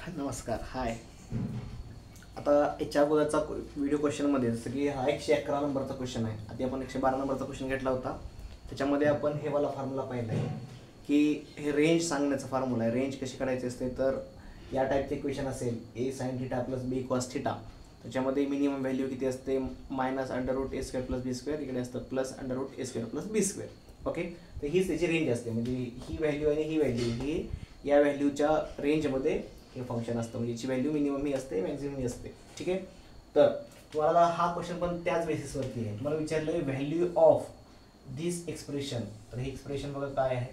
नमस्कार. हाय. आता याच्या अगोदरचा व्हिडिओ क्वेश्चनमध्ये जसं की हा 111 नंबरचा क्वेश्चन आहे. आधी आपण 112 नंबरचा क्वेश्चन घेतला होता. त्याच्यामध्ये आपण हे वाला फॉर्म्युला पाहिला आहे की हे रेंज सांगण्याचा फॉर्म्युला आहे. रेंज कशी काढायची असते तर या टाईपचे इक्वेशन असेल ए साइन थिटा प्लस बी कॉस थिटा. त्याच्यामध्ये मिनिमम व्हॅल्यू किती असते -√a² + b². इकडे असतं +√a² + b². ओके. तर हीच त्याची रेंज असते. म्हणजे ही व्हॅल्यू आणि ही व्हॅल्यू ही या व्हॅल्यूच्या रेंजमध्ये हे फंक्शन असतं. म्हणजे याची व्हॅल्यू मिनिमम ही असते, मॅक्झिमम ही असते. ठीक आहे. तर तुम्हाला हा क्वेश्चन पण त्याच बेसिसवरती आहे. तुम्हाला विचारलं व्हॅल्यू ऑफ दिस एक्सप्रेशन. तर हे एक्सप्रेशन बघा काय आहे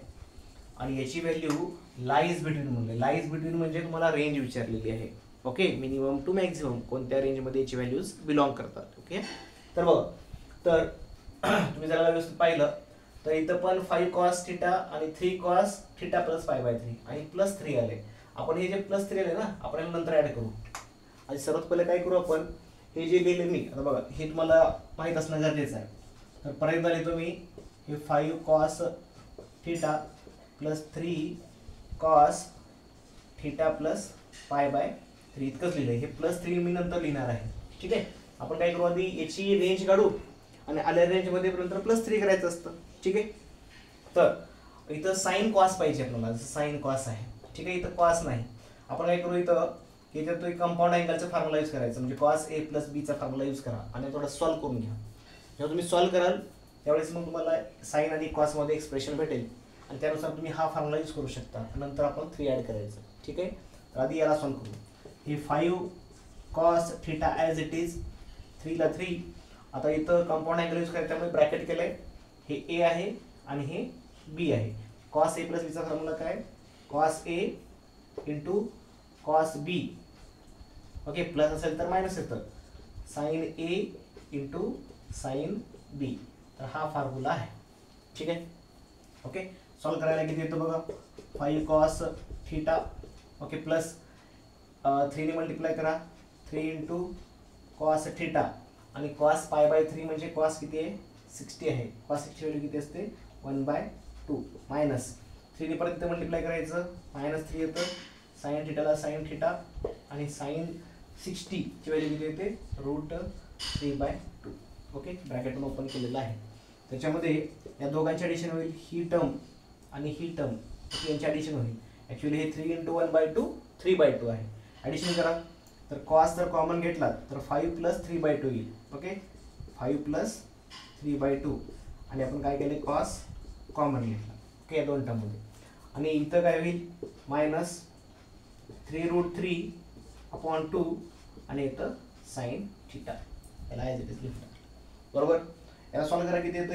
आणि याची व्हॅल्यू लाईज बिटवीन म्हणले. लाईज बिटवीन म्हणजे तुम्हाला रेंज विचारलेली आहे. ओके. मिनिमम टू मॅक्झिमम कोणत्या रेंजमध्ये याची व्हॅल्यूज बिलॉंग करतात. ओके. तर बघा, तर तुम्ही जरा व्यवस्थित पाहिलं तर इथं पण 5 cos थिटा आणि 3 cos थिटा + π/3 आणि +3 आले. आपण हे जे +3 आले ना आपण याला नंतर ऍड करू. आणि सर्वात पहिले काय करू आपण, हे जे लिहिले मी आता बघा हे तुम्हाला माहित असणं गरजेचं आहे. तर परत एकदा लिहितो मी हे 5 cos थिटा + 3 cos थिटा + π/3 इतकंच लिहिलंय. हे +3 मी नंतर लिहिणार आहे. ठीक आहे. आपण काय करू, आधी याची रेंज काढू आणि आल्या रेंजमध्ये नंतर +3 करायचं असतं. ठीक आहे. तर इथं साइन कॉस पाहिजे आपल्याला, जसं साइन कॉस आहे. ठीक आहे. इथं कॉस नाही. आपण काय करू, इथं याच्यात कंपाऊंड अँगलचा फॉर्म्युला यूज करायचा. म्हणजे cos a + b चा फॉर्म्युला यूज करा आणि थोडा सॉल्व्ह करून घ्या. जेव्हा तुम्ही सॉल्व्ह कराल त्यावेळेस मग तुम्हाला साइन आणि कॉस मध्ये एक्सप्रेशन भेटेल आणि त्यानुसार तुम्ही हा फॉर्म्युला यूज करू शकता. नंतर आपण 3 ऍड करायचं. ठीक आहे. तर आधी याला सॉल्व्ह करू. हे 5 cos theta as it is 3 ला 3. आता इथं कंपाऊंड अँगल यूज करायचं त्यामुळे ब्रॅकेट केलंय. हे a आहे आणि हे b आहे. cos a + b चा फॉर्म्युला काय, cos a * cos b. Okay. Plus असेल तर मायनस येतं, sin a * sin b. तर हा फॉर्म्युला आहे. ठीक आहे. ओके. सॉल्व्ह करायला किती येतं बघा, 5 cos थिटा. ओके. प्लस 3 ने मल्टिप्लाय करा, 3 * cos थिटा आणि cos π/3 म्हणजे cos किती आहे 60 आहे. cos 60 व्हॅल्यू किती असते 1/2 मायनस 3 ने परत इथे मल्टिप्लाय करायचं, -3 येतं. sin थिटाला sin थिटा आणि sin 60 ची व्हॅल्यू किती येते √3/2. ओके. ब्रॅकेट पण ओपन केलेलं आहे. त्याच्यामध्ये या दोघांची ॲडिशन होईल, ही टर्म आणि ही टर्म यांची ॲडिशन होईल. ॲक्च्युअली हे 3 × 1/2 3/2 आहे. ॲडिशन करा तर cos जर कॉमन घेतला तर 5 + 3/2 येईल. ओके. 5 + 3/2 आणि आपण काय केले cos कॉमन घेतला. ओके. या दोन टर्ममध्ये आणि इथं काय होईल -3√3/2 आणि इथं sin थिटा. याला ॲज इट इज लिहिलं. बरोबर. याला सॉल्व्ह करा किती येतं,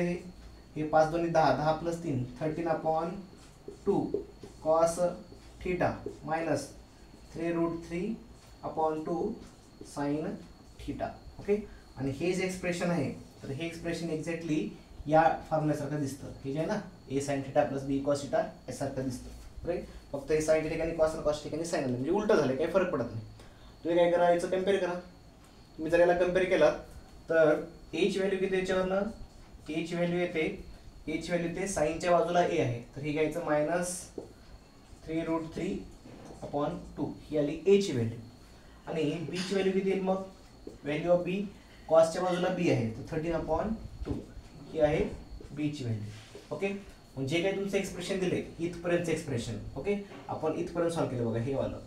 हे 5 2 10 10 + 3 13/2 cos theta minus 3√3/2 sin theta. Okay. आणि हे जे एक्सप्रेशन आहे तर हे एक्सप्रेशन एक्झॅक्टली या फॉर्म्युल्यासारखं दिसतं. हे जे आहे ना a sin theta + b cos theta यासारखं दिसतं. राईट. फक्त हे साइन ठिकाणी कॉस आणि कॉस ठिकाणी साइन आलं म्हणजे उलटं झालं, काही फरक पडत नाही. तुम्ही काय करा, याचं कम्पेअर करा. तुम्ही जर याला कम्पेअर केलात तर a ची व्हॅल्यू किती याच्यावरनं, a ची व्हॅल्यू येते, a ची व्हॅल्यू येते साइनच्या बाजूला a आहे तर हे घ्यायचं -3√3/2 ही आली a ची व्हॅल्यू. आणि b ची व्हॅल्यू किती येईल मग, व्हॅल्यू ऑफ b कॉसच्या बाजूला b आहे तर 13/2 ही आहे b ची व्हॅल्यू. ओके. म्हणजे काही तुमचं एक्सप्रेशन दिले इथपर्यंतचं एक्सप्रेशन. ओके. आपण इथपर्यंत सॉल्व्ह केलं बघा, हे वालं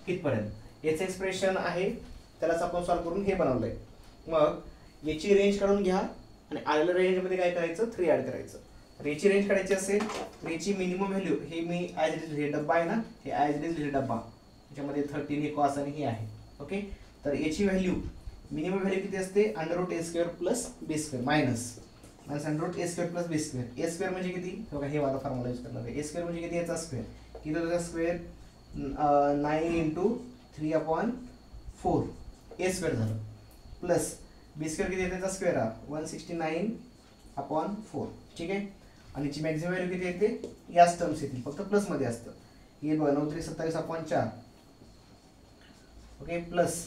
इथपर्यंत याचं एक्सप्रेशन आहे त्यालाच आपण सॉल्व्ह करून हे बनवलंय. मग याची रेंज काढून घ्या आणि आलेल्या रेंजमध्ये काय करायचं 3 ऍड करायचं. तर याची रेंज काढायची असेल तर याची मिनिमम व्हॅल्यू हे मी ॲज इट इज, हे डब्बा आहे ना हे ॲज इट इज डब्बा, त्याच्यामध्ये 13 हे कॉस आणि हे आहे. ओके. तर याची व्हॅल्यू मिनिमम व्हॅल्यू किती असते √a² + b² minus √a² + b². a² म्हणजे किती बघा, हे वाला फॉर्म्युला यूज करणार आहे. a² म्हणजे किती, याचा स्क्वेअर. किती त्याचा स्क्वेअर 9 × 3/4 a² झालं प्लस b² किती आहे त्याचा स्क्वेअर हा 169/4. ठीक आहे. आणि याची मॅक्झिमम व्हॅल्यू किती येते, याच टर्म्स येतील फक्त प्लस मध्ये असतं. हे बघा 9 × 3 = 27/4. ओके. प्लस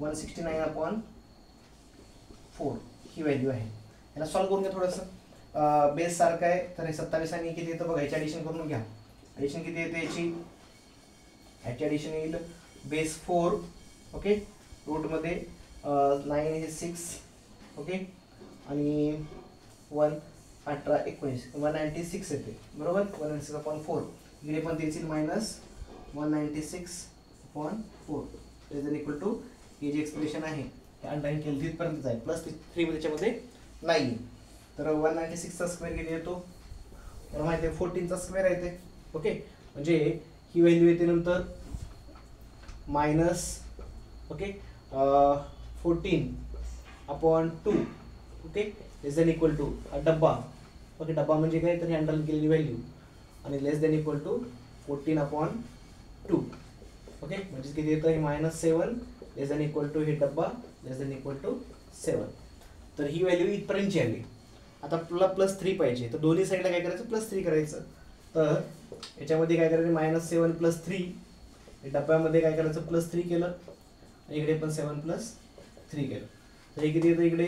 169/4 ही व्हॅल्यू आहे. याला सॉल्व्ह करून घ्या थोडंसं. बेस सारखं आहे तर हे 27 आणि किती येतं बघा, याची ॲडिशन करून घ्या. ॲडिशन किती येते याची याची ॲडिशन येईल बेस 4 ओके, रूटमध्ये 9 हे 6 ओके, आणि 1 18 19 196 येते बरोबर. 196/4 इकडे पण तेच येईल -196/4 इज इक्वल टू हे जे एक्सप्रेशन आहे हे अंडरलाईन केलं तिथपर्यंतच आहे, प्लस 3 त्याच्यामध्ये नाही. तर 196चा स्क्वेअर किती येतो मला माहिती आहे 14चा स्क्वेअर आहे ते ओके. म्हणजे ही व्हॅल्यू येते नंतर minus okay 14/2 okay less than equal to डब्बा ओके. डब्बा म्हणजे काय तर ही अंडरलाईन केलेली व्हॅल्यू आणि less than equal to 14/2 okay. म्हणजे किती येतं हे -7 लेस दॅन इक्वल टू हे डब्बा लेस दॅन इक्वल टू 7. तर ही व्हॅल्यू इथपर्यंतची आली. आता आपल्याला +3 पाहिजे, तर दोन्ही साईडला काय करायचं +3 करायचं. तर याच्यामध्ये काय करायचं -7 + 3, डब्यामध्ये काय करायचं +3 केलं आणि इकडे पण 7 + 3 केलं. तर हे किती येतं इकडे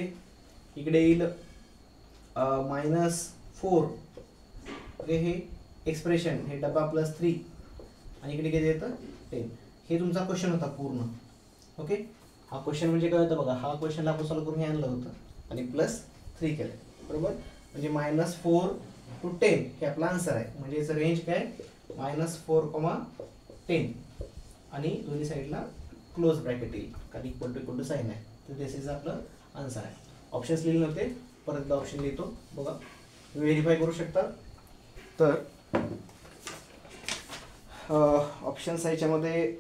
येईल -4 ओके. हे एक्सप्रेशन हे डबा +3 आणि इकडे किती येतं 10. हे तुमचा क्वेश्चन होता पूर्ण ओके. हा क्वेश्चन म्हणजे काय होतं बघा, हा क्वेश्चनला आपण सॉल्व्ह करून हे आणलं होतं आणि +3 केलं बरोबर. म्हणजे -4 to 10 हे आपला आन्सर आहे. म्हणजे याचं रेंज काय -4,10 आणि दोन्ही साईडला क्लोज ब्रॅकेट येईल कारण इक्वल टू साईन आहे. तर दिस इज आपलं आन्सर आहे. ऑप्शन्स लिहिले नव्हते, परत ऑप्शन लिहितो बघा, व्हेरीफाय करू शकता. तर ऑप्शन्स ह्याच्यामध्ये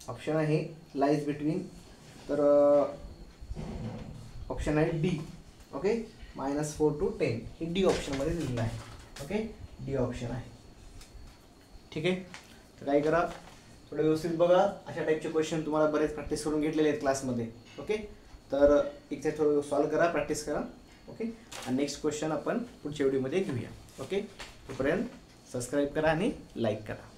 ऑप्शन आहे लाईज बिटवीन, तर ऑप्शन आहे डी ओके -4 to 10 हे डी ऑप्शनमध्ये दिलेलं आहे ओके. डी ऑप्शन आहे ठीक आहे. तर काय करा थोडं व्यवस्थित बघा, अशा टाईपचे क्वेश्चन तुम्हाला बरेच प्रॅक्टिस करून घेतलेले आहेत क्लासमध्ये ओके. तर इथे थोडं सॉल्व करा, प्रॅक्टिस करा ओके. आणि नेक्स्ट क्वेश्चन आपण पुढच्या व्हिडिओमध्ये घेऊया ओके. तोपर्यंत सबस्क्राईब करा आणि लाईक करा.